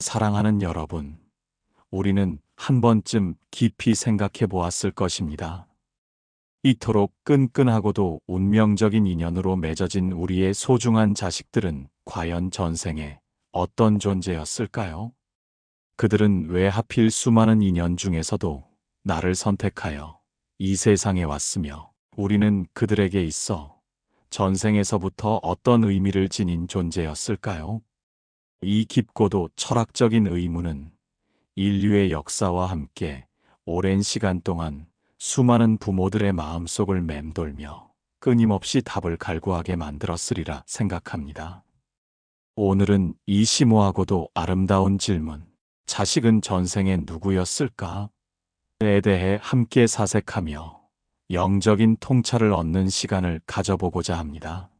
사랑하는 여러분, 우리는 한 번쯤 깊이 생각해 보았을 것입니다. 이토록 끈끈하고도 운명적인 인연으로 맺어진 우리의 소중한 자식들은 과연 전생에 어떤 존재였을까요? 그들은 왜 하필 수많은 인연 중에서도 나를 선택하여 이 세상에 왔으며 우리는 그들에게 있어 전생에서부터 어떤 의미를 지닌 존재였을까요? 이 깊고도 철학적인 의문은 인류의 역사와 함께 오랜 시간 동안 수많은 부모들의 마음속을 맴돌며 끊임없이 답을 갈구하게 만들었으리라 생각합니다. 오늘은 이 심오하고도 아름다운 질문, 자식은 전생에 누구였을까? 에 대해 함께 사색하며 영적인 통찰을 얻는 시간을 가져보고자 합니다.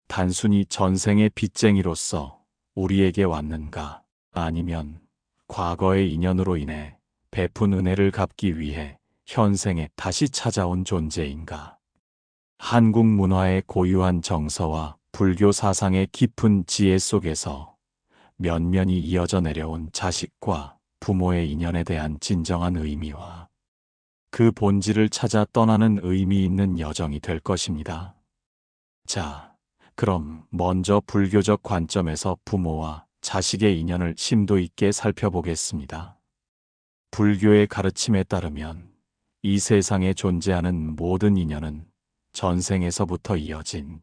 단순히 전생의 빚쟁이로서 우리에게 왔는가? 아니면 과거의 인연으로 인해 베푼 은혜를 갚기 위해 현생에 다시 찾아온 존재인가? 한국 문화의 고유한 정서와 불교 사상의 깊은 지혜 속에서 면면이 이어져 내려온 자식과 부모의 인연에 대한 진정한 의미와 그 본질을 찾아 떠나는 의미 있는 여정이 될 것입니다. 자, 그럼 먼저 불교적 관점에서 부모와 자식의 인연을 심도 있게 살펴보겠습니다. 불교의 가르침에 따르면 이 세상에 존재하는 모든 인연은 전생에서부터 이어진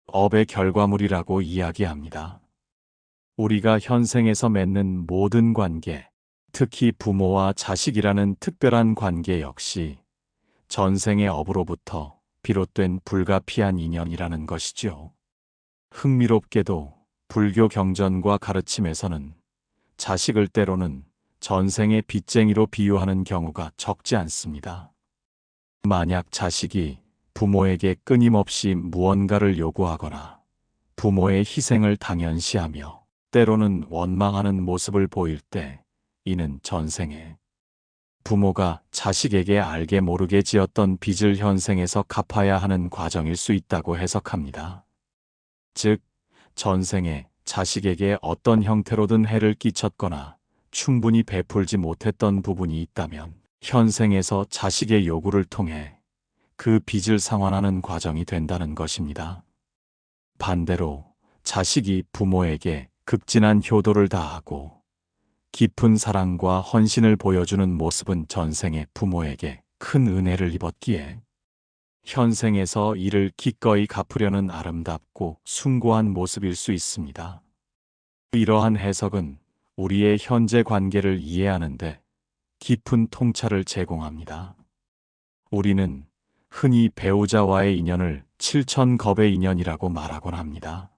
업의 결과물이라고 이야기합니다. 우리가 현생에서 맺는 모든 관계, 특히 부모와 자식이라는 특별한 관계 역시 전생의 업으로부터 비롯된 불가피한 인연이라는 것이죠. 흥미롭게도 불교 경전과 가르침에서는 자식을 때로는 전생의 빚쟁이로 비유하는 경우가 적지 않습니다. 만약 자식이 부모에게 끊임없이 무언가를 요구하거나 부모의 희생을 당연시하며 때로는 원망하는 모습을 보일 때 이는 전생에 부모가 자식에게 알게 모르게 지었던 빚을 현생에서 갚아야 하는 과정일 수 있다고 해석합니다. 즉, 전생에 자식에게 어떤 형태로든 해를 끼쳤거나 충분히 베풀지 못했던 부분이 있다면 현생에서 자식의 요구를 통해 그 빚을 상환하는 과정이 된다는 것입니다. 반대로 자식이 부모에게 극진한 효도를 다하고 깊은 사랑과 헌신을 보여주는 모습은 전생의 부모에게 큰 은혜를 입었기에 현생에서 이를 기꺼이 갚으려는 아름답고 숭고한 모습일 수 있습니다. 이러한 해석은 우리의 현재 관계를 이해하는데 깊은 통찰을 제공합니다. 우리는 흔히 배우자와의 인연을 칠천겁의 인연이라고 말하곤 합니다.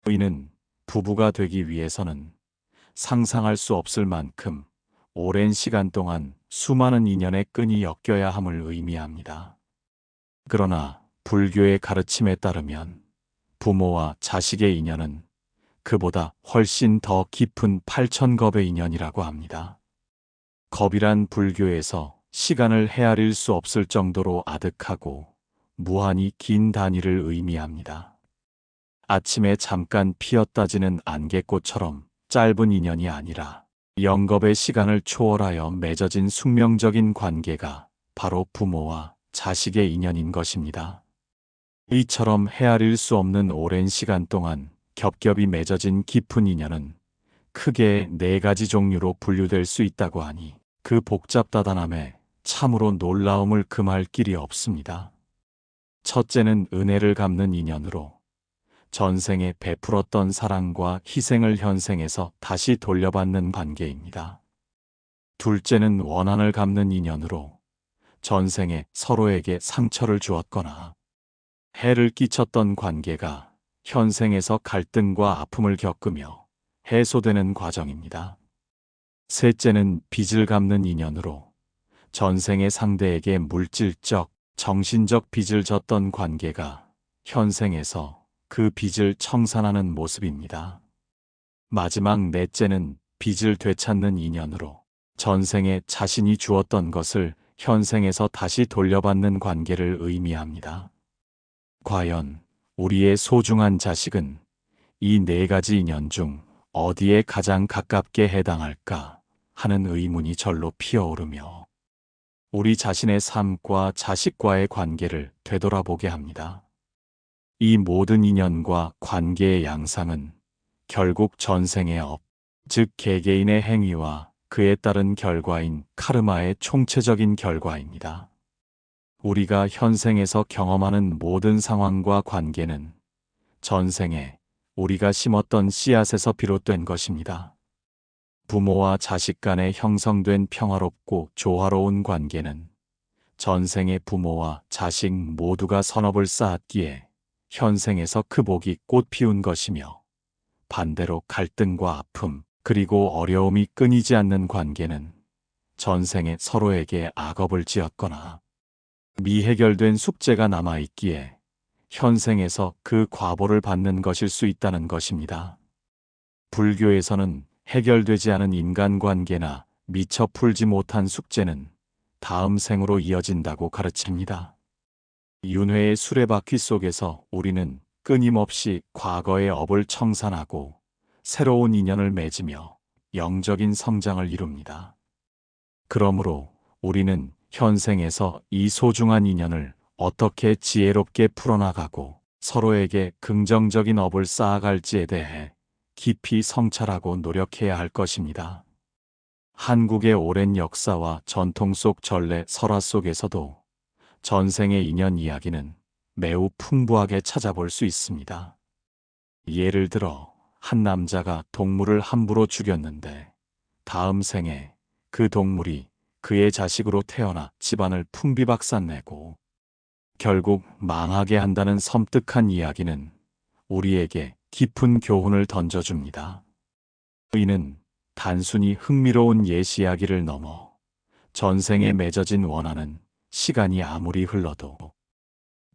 이는 부부가 되기 위해서는 상상할 수 없을 만큼 오랜 시간 동안 수많은 인연의 끈이 엮여야 함을 의미합니다. 그러나 불교의 가르침에 따르면 부모와 자식의 인연은 그보다 훨씬 더 깊은 8천겁의 인연이라고 합니다. 겁이란 불교에서 시간을 헤아릴 수 없을 정도로 아득하고 무한히 긴 단위를 의미합니다. 아침에 잠깐 피었다지는 안개꽃처럼 짧은 인연이 아니라 영겁의 시간을 초월하여 맺어진 숙명적인 관계가 바로 부모와 자식의 인연인 것입니다. 이처럼 헤아릴 수 없는 오랜 시간 동안 겹겹이 맺어진 깊은 인연은 크게 4가지 종류로 분류될 수 있다고 하니 그 복잡다단함에 참으로 놀라움을 금할 길이 없습니다. 첫째는 은혜를 갚는 인연으로 전생에 베풀었던 사랑과 희생을 현생에서 다시 돌려받는 관계입니다. 둘째는 원한을 갚는 인연으로 전생에 서로에게 상처를 주었거나 해를 끼쳤던 관계가 현생에서 갈등과 아픔을 겪으며 해소되는 과정입니다. 셋째는 빚을 갚는 인연으로 전생의 상대에게 물질적, 정신적 빚을 졌던 관계가 현생에서 그 빚을 청산하는 모습입니다. 마지막 넷째는 빚을 되찾는 인연으로 전생에 자신이 주었던 것을 현생에서 다시 돌려받는 관계를 의미합니다. 과연 우리의 소중한 자식은 이 4가지 인연 중 어디에 가장 가깝게 해당할까 하는 의문이 절로 피어오르며 우리 자신의 삶과 자식과의 관계를 되돌아보게 합니다. 이 모든 인연과 관계의 양상은 결국 전생의 업, 즉 개개인의 행위와 그에 따른 결과인 카르마의 총체적인 결과입니다. 우리가 현생에서 경험하는 모든 상황과 관계는 전생에 우리가 심었던 씨앗에서 비롯된 것입니다. 부모와 자식 간에 형성된 평화롭고 조화로운 관계는 전생의 부모와 자식 모두가 선업을 쌓았기에 현생에서 크복이 꽃 피운 것이며, 반대로 갈등과 아픔 그리고 어려움이 끊이지 않는 관계는 전생에 서로에게 악업을 지었거나 미해결된 숙제가 남아있기에 현생에서 그 과보를 받는 것일 수 있다는 것입니다. 불교에서는 해결되지 않은 인간관계나 미처 풀지 못한 숙제는 다음 생으로 이어진다고 가르칩니다. 윤회의 수레바퀴 속에서 우리는 끊임없이 과거의 업을 청산하고 새로운 인연을 맺으며 영적인 성장을 이룹니다. 그러므로 우리는 현생에서 이 소중한 인연을 어떻게 지혜롭게 풀어나가고 서로에게 긍정적인 업을 쌓아갈지에 대해 깊이 성찰하고 노력해야 할 것입니다. 한국의 오랜 역사와 전통 속 전래 설화 속에서도 전생의 인연 이야기는 매우 풍부하게 찾아볼 수 있습니다. 예를 들어 한 남자가 동물을 함부로 죽였는데 다음 생에 그 동물이 그의 자식으로 태어나 집안을 풍비박산내고 결국 망하게 한다는 섬뜩한 이야기는 우리에게 깊은 교훈을 던져줍니다. 이는 단순히 흥미로운 예시 이야기를 넘어 전생에 맺어진 원한은 시간이 아무리 흘러도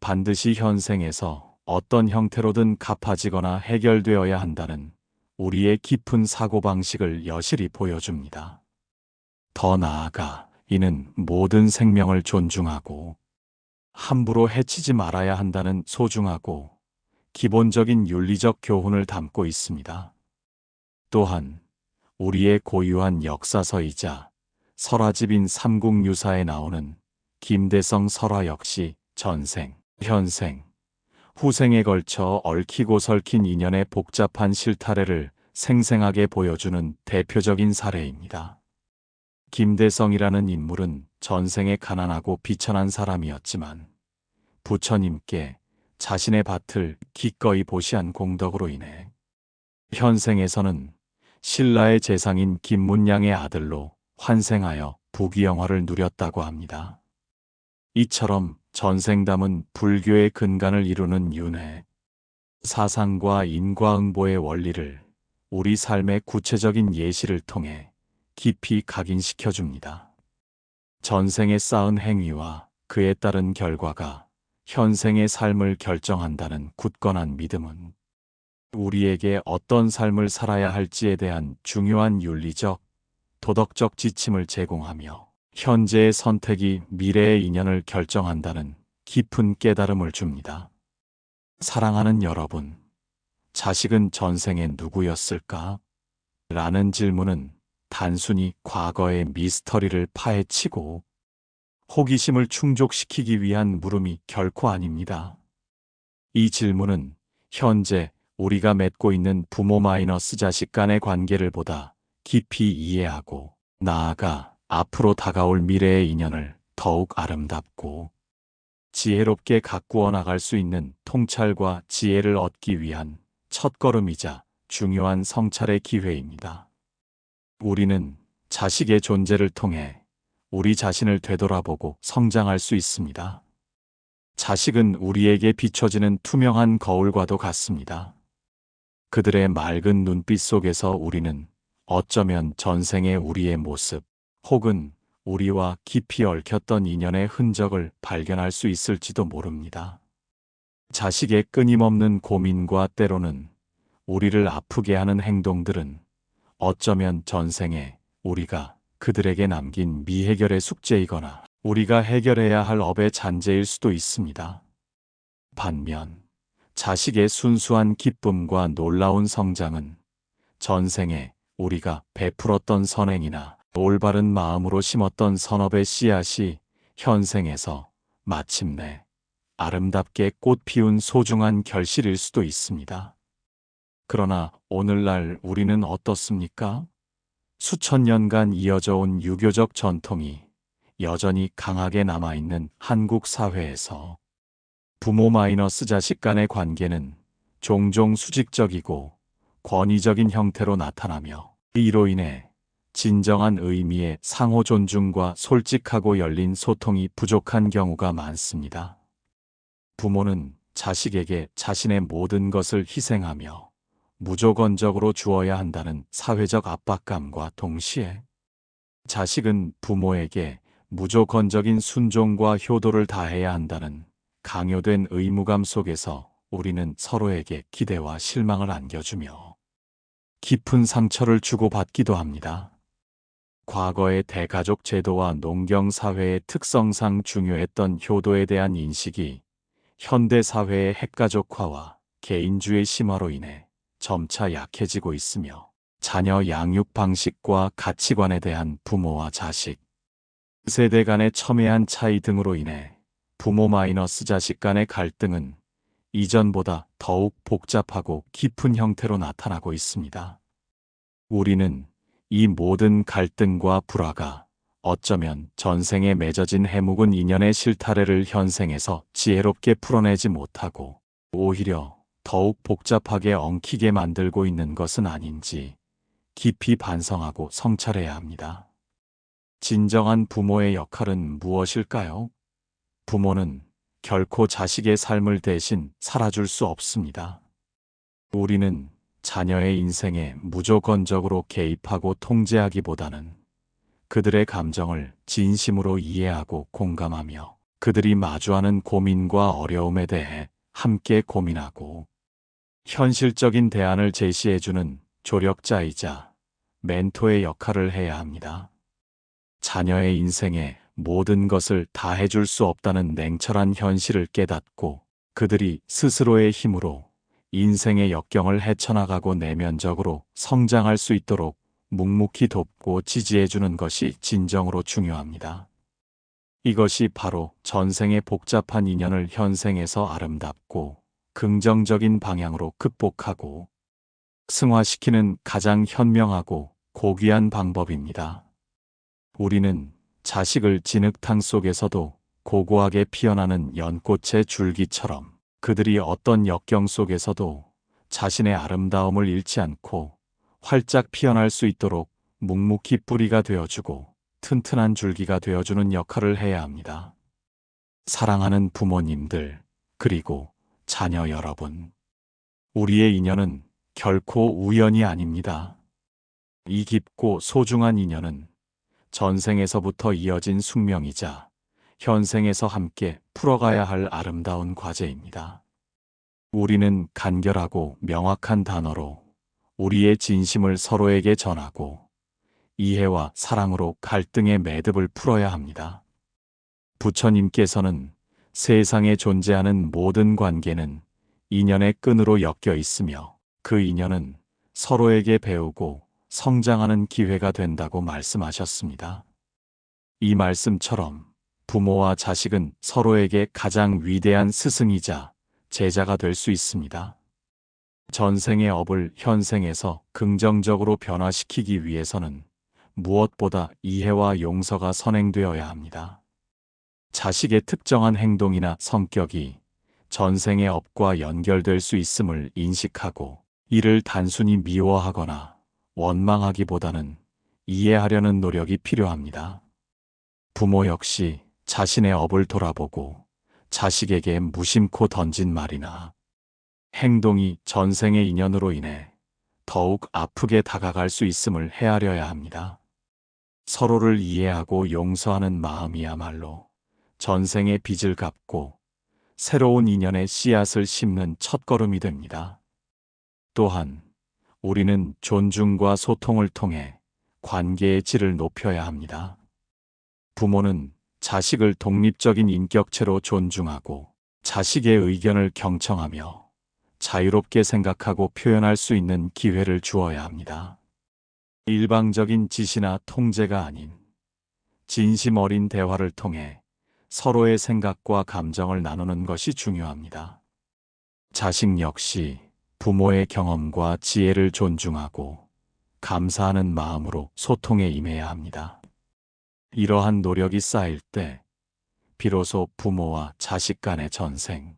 반드시 현생에서 어떤 형태로든 갚아지거나 해결되어야 한다는 우리의 깊은 사고방식을 여실히 보여줍니다. 더 나아가 이는 모든 생명을 존중하고 함부로 해치지 말아야 한다는 소중하고 기본적인 윤리적 교훈을 담고 있습니다. 또한 우리의 고유한 역사서이자 설화집인 삼국유사에 나오는 김대성 설화 역시 전생, 현생, 후생에 걸쳐 얽히고 설킨 인연의 복잡한 실타래를 생생하게 보여주는 대표적인 사례입니다. 김대성이라는 인물은 전생에 가난하고 비천한 사람이었지만 부처님께 자신의 밭을 기꺼이 보시한 공덕으로 인해 현생에서는 신라의 재상인 김문량의 아들로 환생하여 부귀영화를 누렸다고 합니다. 이처럼 전생 담은 불교의 근간을 이루는 윤회, 사상과 인과응보의 원리를 우리 삶의 구체적인 예시를 통해 깊이 각인시켜 줍니다. 전생에 쌓은 행위와 그에 따른 결과가 현생의 삶을 결정한다는 굳건한 믿음은 우리에게 어떤 삶을 살아야 할지에 대한 중요한 윤리적, 도덕적 지침을 제공하며 현재의 선택이 미래의 인연을 결정한다는 깊은 깨달음을 줍니다. 사랑하는 여러분, 자식은 전생에 누구였을까? 라는 질문은 단순히 과거의 미스터리를 파헤치고 호기심을 충족시키기 위한 물음이 결코 아닙니다. 이 질문은 현재 우리가 맺고 있는 부모 마이너스 자식 간의 관계를 보다 깊이 이해하고 나아가 앞으로 다가올 미래의 인연을 더욱 아름답고 지혜롭게 가꾸어 나갈 수 있는 통찰과 지혜를 얻기 위한 첫걸음이자 중요한 성찰의 기회입니다. 우리는 자식의 존재를 통해 우리 자신을 되돌아보고 성장할 수 있습니다. 자식은 우리에게 비춰지는 투명한 거울과도 같습니다. 그들의 맑은 눈빛 속에서 우리는 어쩌면 전생의 우리의 모습 혹은 우리와 깊이 얽혔던 인연의 흔적을 발견할 수 있을지도 모릅니다. 자식의 끊임없는 고민과 때로는 우리를 아프게 하는 행동들은 어쩌면 전생에 우리가 그들에게 남긴 미해결의 숙제이거나 우리가 해결해야 할 업의 잔재일 수도 있습니다. 반면 자식의 순수한 기쁨과 놀라운 성장은 전생에 우리가 베풀었던 선행이나 올바른 마음으로 심었던 선업의 씨앗이 현생에서 마침내 아름답게 꽃 피운 소중한 결실일 수도 있습니다. 그러나 오늘날 우리는 어떻습니까? 수천 년간 이어져 온 유교적 전통이 여전히 강하게 남아있는 한국 사회에서 부모 마이너스 자식 간의 관계는 종종 수직적이고 권위적인 형태로 나타나며 이로 인해 진정한 의미의 상호 존중과 솔직하고 열린 소통이 부족한 경우가 많습니다. 부모는 자식에게 자신의 모든 것을 희생하며 무조건적으로 주어야 한다는 사회적 압박감과 동시에 자식은 부모에게 무조건적인 순종과 효도를 다해야 한다는 강요된 의무감 속에서 우리는 서로에게 기대와 실망을 안겨주며 깊은 상처를 주고받기도 합니다. 과거의 대가족 제도와 농경 사회의 특성상 중요했던 효도에 대한 인식이 현대 사회의 핵가족화와 개인주의 심화로 인해 점차 약해지고 있으며 자녀 양육 방식과 가치관에 대한 부모와 자식, 세대 간의 첨예한 차이 등으로 인해 부모 마이너스 자식 간의 갈등은 이전보다 더욱 복잡하고 깊은 형태로 나타나고 있습니다. 우리는 이 모든 갈등과 불화가 어쩌면 전생에 맺어진 해묵은 인연의 실타래를 현생에서 지혜롭게 풀어내지 못하고 오히려 더욱 복잡하게 엉키게 만들고 있는 것은 아닌지 깊이 반성하고 성찰해야 합니다. 진정한 부모의 역할은 무엇일까요? 부모는 결코 자식의 삶을 대신 살아줄 수 없습니다. 우리는 자녀의 인생에 무조건적으로 개입하고 통제하기보다는 그들의 감정을 진심으로 이해하고 공감하며 그들이 마주하는 고민과 어려움에 대해 함께 고민하고 현실적인 대안을 제시해주는 조력자이자 멘토의 역할을 해야 합니다. 자녀의 인생에 모든 것을 다 해줄 수 없다는 냉철한 현실을 깨닫고 그들이 스스로의 힘으로 인생의 역경을 헤쳐나가고 내면적으로 성장할 수 있도록 묵묵히 돕고 지지해주는 것이 진정으로 중요합니다. 이것이 바로 전생의 복잡한 인연을 현생에서 아름답고 긍정적인 방향으로 극복하고 승화시키는 가장 현명하고 고귀한 방법입니다. 우리는 자식을 진흙탕 속에서도 고고하게 피어나는 연꽃의 줄기처럼 그들이 어떤 역경 속에서도 자신의 아름다움을 잃지 않고 활짝 피어날 수 있도록 묵묵히 뿌리가 되어주고 튼튼한 줄기가 되어주는 역할을 해야 합니다. 사랑하는 부모님들, 그리고 자녀 여러분, 우리의 인연은 결코 우연이 아닙니다. 이 깊고 소중한 인연은 전생에서부터 이어진 숙명이자 현생에서 함께 풀어가야 할 아름다운 과제입니다. 우리는 간결하고 명확한 단어로 우리의 진심을 서로에게 전하고 이해와 사랑으로 갈등의 매듭을 풀어야 합니다. 부처님께서는 세상에 존재하는 모든 관계는 인연의 끈으로 엮여 있으며 그 인연은 서로에게 배우고 성장하는 기회가 된다고 말씀하셨습니다. 이 말씀처럼 부모와 자식은 서로에게 가장 위대한 스승이자 제자가 될 수 있습니다. 전생의 업을 현생에서 긍정적으로 변화시키기 위해서는 무엇보다 이해와 용서가 선행되어야 합니다. 자식의 특정한 행동이나 성격이 전생의 업과 연결될 수 있음을 인식하고 이를 단순히 미워하거나 원망하기보다는 이해하려는 노력이 필요합니다. 부모 역시 자신의 업을 돌아보고 자식에게 무심코 던진 말이나 행동이 전생의 인연으로 인해 더욱 아프게 다가갈 수 있음을 헤아려야 합니다. 서로를 이해하고 용서하는 마음이야말로 전생의 빚을 갚고 새로운 인연의 씨앗을 심는 첫걸음이 됩니다. 또한 우리는 존중과 소통을 통해 관계의 질을 높여야 합니다. 부모는 자식을 독립적인 인격체로 존중하고 자식의 의견을 경청하며 자유롭게 생각하고 표현할 수 있는 기회를 주어야 합니다. 일방적인 지시나 통제가 아닌 진심 어린 대화를 통해 서로의 생각과 감정을 나누는 것이 중요합니다. 자식 역시 부모의 경험과 지혜를 존중하고 감사하는 마음으로 소통에 임해야 합니다. 이러한 노력이 쌓일 때 비로소 부모와 자식 간의 전생,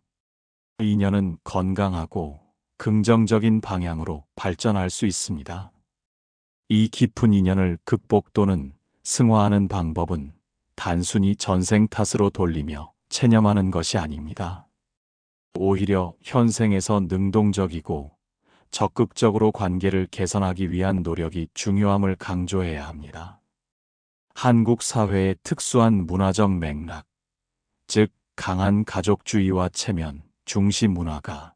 인연은 건강하고 긍정적인 방향으로 발전할 수 있습니다. 이 깊은 인연을 극복 또는 승화하는 방법은 단순히 전생 탓으로 돌리며 체념하는 것이 아닙니다. 오히려 현생에서 능동적이고 적극적으로 관계를 개선하기 위한 노력이 중요함을 강조해야 합니다. 한국 사회의 특수한 문화적 맥락, 즉 강한 가족주의와 체면, 중시 문화가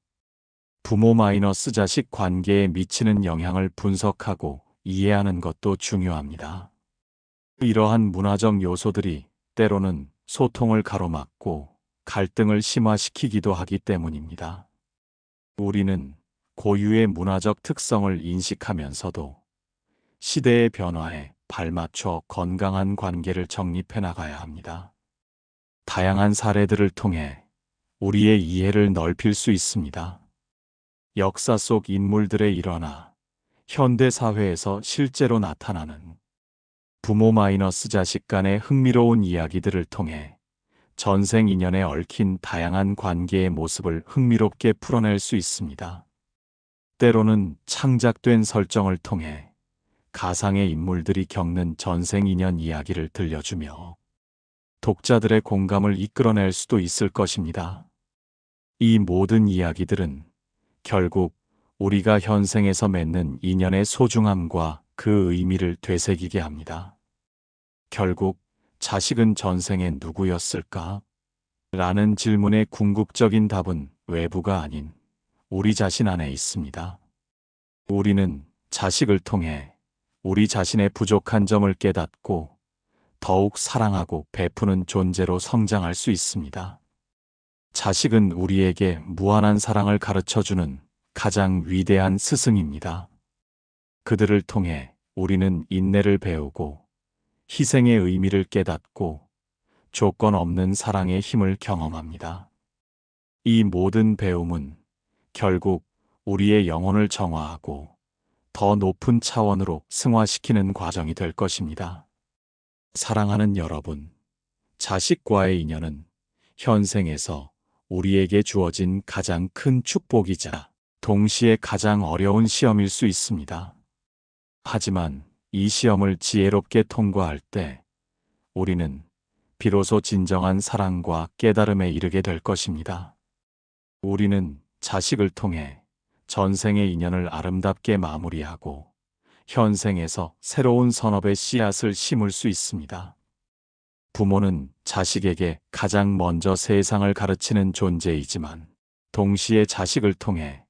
부모 마이너스 자식 관계에 미치는 영향을 분석하고 이해하는 것도 중요합니다. 이러한 문화적 요소들이 때로는 소통을 가로막고 갈등을 심화시키기도 하기 때문입니다. 우리는 고유의 문화적 특성을 인식하면서도 시대의 변화에 발맞춰 건강한 관계를 정립해 나가야 합니다. 다양한 사례들을 통해 우리의 이해를 넓힐 수 있습니다. 역사 속 인물들의 일화나 현대 사회에서 실제로 나타나는 부모 마이너스 자식 간의 흥미로운 이야기들을 통해 전생 인연에 얽힌 다양한 관계의 모습을 흥미롭게 풀어낼 수 있습니다. 때로는 창작된 설정을 통해 가상의 인물들이 겪는 전생 인연 이야기를 들려주며 독자들의 공감을 이끌어낼 수도 있을 것입니다. 이 모든 이야기들은 결국 우리가 현생에서 맺는 인연의 소중함과 그 의미를 되새기게 합니다. 결국 자식은 전생에 누구였을까? 라는 질문의 궁극적인 답은 외부가 아닌 우리 자신 안에 있습니다. 우리는 자식을 통해 우리 자신의 부족한 점을 깨닫고 더욱 사랑하고 베푸는 존재로 성장할 수 있습니다. 자식은 우리에게 무한한 사랑을 가르쳐주는 가장 위대한 스승입니다. 그들을 통해 우리는 인내를 배우고 희생의 의미를 깨닫고 조건 없는 사랑의 힘을 경험합니다. 이 모든 배움은 결국 우리의 영혼을 정화하고 더 높은 차원으로 승화시키는 과정이 될 것입니다. 사랑하는 여러분, 자식과의 인연은 현생에서 우리에게 주어진 가장 큰 축복이자 동시에 가장 어려운 시험일 수 있습니다. 하지만 이 시험을 지혜롭게 통과할 때 우리는 비로소 진정한 사랑과 깨달음에 이르게 될 것입니다. 우리는 자식을 통해 전생의 인연을 아름답게 마무리하고 현생에서 새로운 선업의 씨앗을 심을 수 있습니다. 부모는 자식에게 가장 먼저 세상을 가르치는 존재이지만 동시에 자식을 통해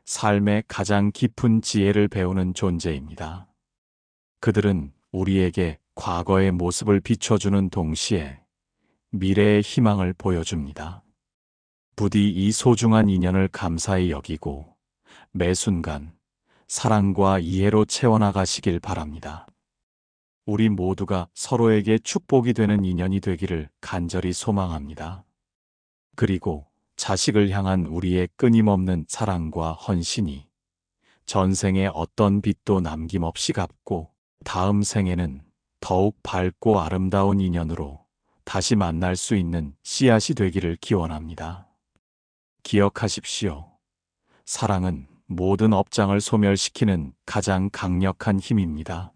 삶의 가장 깊은 지혜를 배우는 존재입니다. 그들은 우리에게 과거의 모습을 비춰주는 동시에 미래의 희망을 보여줍니다. 부디 이 소중한 인연을 감사히 여기고 매 순간 사랑과 이해로 채워나가시길 바랍니다. 우리 모두가 서로에게 축복이 되는 인연이 되기를 간절히 소망합니다. 그리고 자식을 향한 우리의 끊임없는 사랑과 헌신이 전생의 어떤 빚도 남김없이 갚고 다음 생에는 더욱 밝고 아름다운 인연으로 다시 만날 수 있는 씨앗이 되기를 기원합니다. 기억하십시오. 사랑은 모든 업장을 소멸시키는 가장 강력한 힘입니다.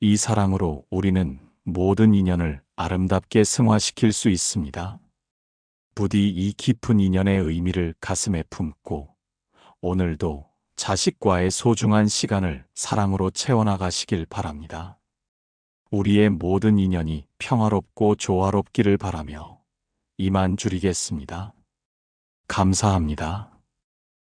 이 사랑으로 우리는 모든 인연을 아름답게 승화시킬 수 있습니다. 부디 이 깊은 인연의 의미를 가슴에 품고 오늘도 자식과의 소중한 시간을 사랑으로 채워나가시길 바랍니다. 우리의 모든 인연이 평화롭고 조화롭기를 바라며 이만 줄이겠습니다. 감사합니다.